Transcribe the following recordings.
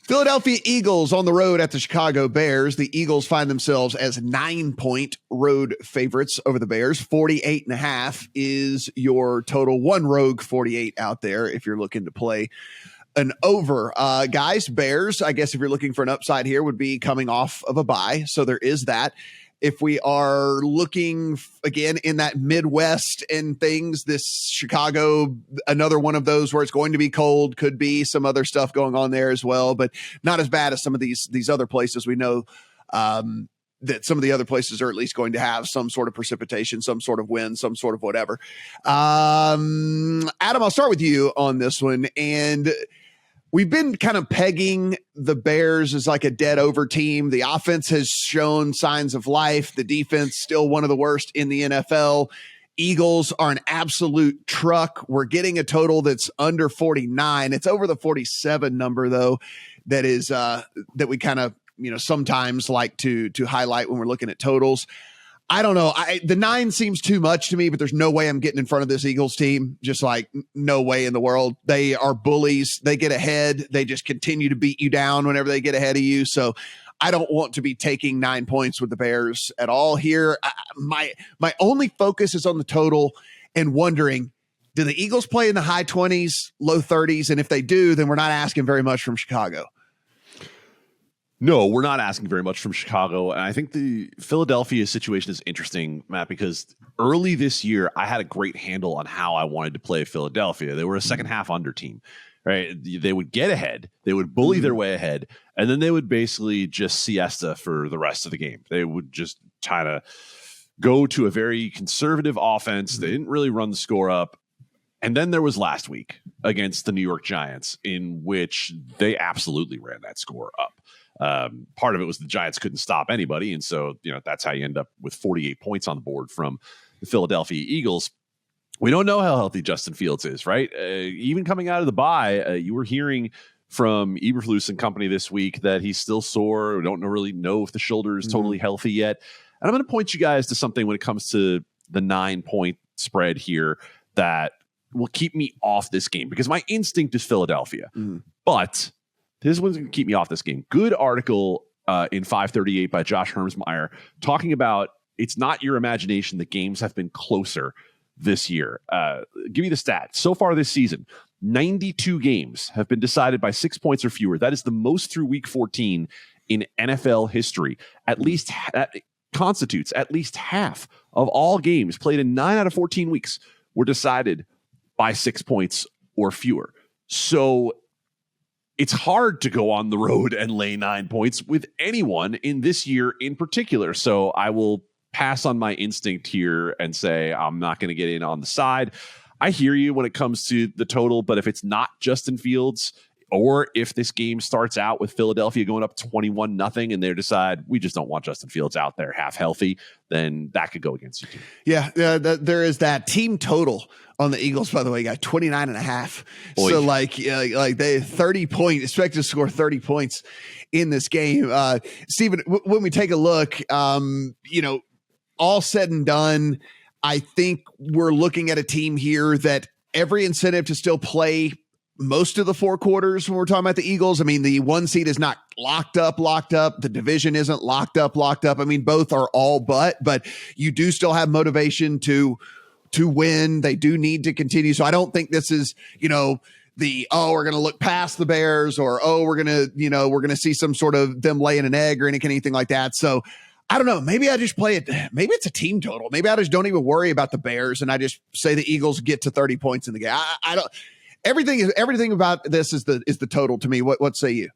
Philadelphia Eagles on the road at the Chicago Bears. The Eagles find themselves as 9-point road favorites over the Bears. 48.5 is your total. One rogue 48 out there if you're looking to play an over. Guys, Bears, I guess if you're looking for an upside here, would be coming off of a bye. So there is that. If we are looking again in that Midwest and things, this Chicago, another one of those where it's going to be cold, could be some other stuff going on there as well, but not as bad as some of these other places. We know that some of the other places are at least going to have some sort of precipitation, some sort of wind, some sort of whatever. Adam, I'll start with you on this one. And we've been kind of pegging the Bears as like a dead over team. The offense has shown signs of life. The defense still one of the worst in the NFL. Eagles are an absolute truck. We're getting a total that's under 49. It's over the 47 number though. That is that we kind of, sometimes like to highlight when we're looking at totals. I don't know. The 9 seems too much to me, but there's no way I'm getting in front of this Eagles team. Just like no way in the world. They are bullies. They get ahead. They just continue to beat you down whenever they get ahead of you. So I don't want to be taking 9 points with the Bears at all here. My only focus is on the total and wondering, do the Eagles play in the high 20s, low 30s? And if they do, then we're not asking very much from Chicago. No, we're not asking very much from Chicago. And I think the Philadelphia situation is interesting, Matt, because early this year, I had a great handle on how I wanted to play Philadelphia. They were a second half under team, right? They would get ahead. They would bully their way ahead. And then they would basically just siesta for the rest of the game. They would just try to go to a very conservative offense. They didn't really run the score up. And then there was last week against the New York Giants, in which they absolutely ran that score up. Part of it was the Giants couldn't stop anybody. And so, that's how you end up with 48 points on the board from the Philadelphia Eagles. We don't know how healthy Justin Fields is, right? Even coming out of the bye, you were hearing from Eberflus and company this week that he's still sore. We don't really know if the shoulder is totally healthy yet. And I'm going to point you guys to something when it comes to the 9-point spread here that will keep me off this game, because my instinct is Philadelphia. But this one's going to keep me off this game. Good article in 538 by Josh Hermsmeyer talking about it's not your imagination that games have been closer this year. Give me the stats. So far this season, 92 games have been decided by 6 points or fewer. That is the most through week 14 in NFL history. That constitutes at least half of all games played in 9 out of 14 weeks were decided by 6 points or fewer. So it's hard to go on the road and lay 9 points with anyone in this year in particular. So I will pass on my instinct here and say I'm not going to get in on the side. I hear you when it comes to the total, but if it's not Justin Fields, or if this game starts out with Philadelphia going up 21-0 and they decide we just don't want Justin Fields out there half healthy, then that could go against you too. Yeah, there is that team total on the Eagles, by the way, got 29.5. So like they 30 points, expect to score 30 points in this game. Steven, when we take a look, all said and done, I think we're looking at a team here that every incentive to still play most of the 4 quarters when we're talking about the Eagles. I mean, the 1 seed is not locked up. The division isn't locked up. I mean, both are all but you do still have motivation to win. They do need to continue. So I don't think this is, we're going to look past the Bears, or, we're going to see some sort of them laying an egg or anything like that. So I don't know. Maybe I just play it. Maybe it's a team total. Maybe I just don't even worry about the Bears and I just say the Eagles get to 30 points in the game. I don't. Everything about this is the total to me. What say you?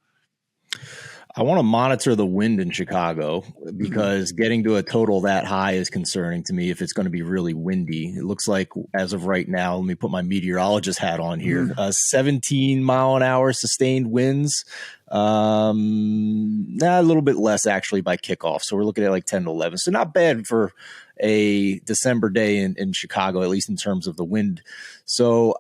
I want to monitor the wind in Chicago, because getting to a total that high is concerning to me if it's going to be really windy. It looks like, as of right now, let me put my meteorologist hat on here, 17 mile an hour sustained winds. A little bit less actually by kickoff. So we're looking at like 10 to 11. So not bad for a December day in Chicago, at least in terms of the wind. So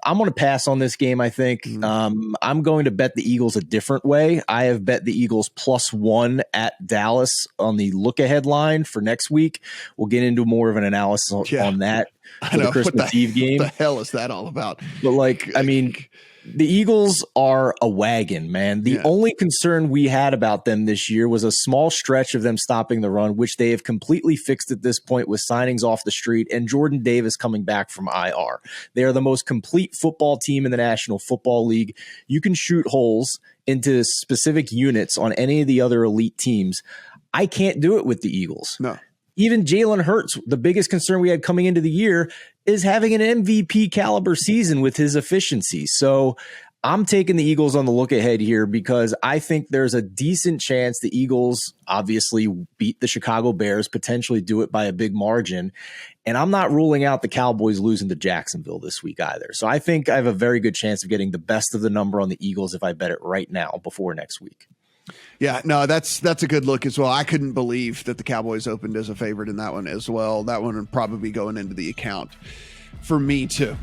I'm going to pass on this game, I think. I'm going to bet the Eagles a different way. I have bet the Eagles +1 at Dallas on the look-ahead line for next week. We'll get into more of an analysis on that for the Christmas Eve game. What the hell is that all about? But, The Eagles are a wagon, man. The only concern we had about them this year was a small stretch of them stopping the run, which they have completely fixed at this point with signings off the street and Jordan Davis coming back from IR. They are the most complete football team in the National Football League. You can shoot holes into specific units on any of the other elite teams. I can't do it with the Eagles. No. Even Jalen Hurts, the biggest concern we had coming into the year, is having an MVP caliber season with his efficiency. So I'm taking the Eagles on the look ahead here because I think there's a decent chance the Eagles obviously beat the Chicago Bears, potentially do it by a big margin. And I'm not ruling out the Cowboys losing to Jacksonville this week either. So I think I have a very good chance of getting the best of the number on the Eagles if I bet it right now before next week. Yeah, no, that's a good look as well. I couldn't believe that the Cowboys opened as a favorite in that one as well. That one would probably be going into the account for me too.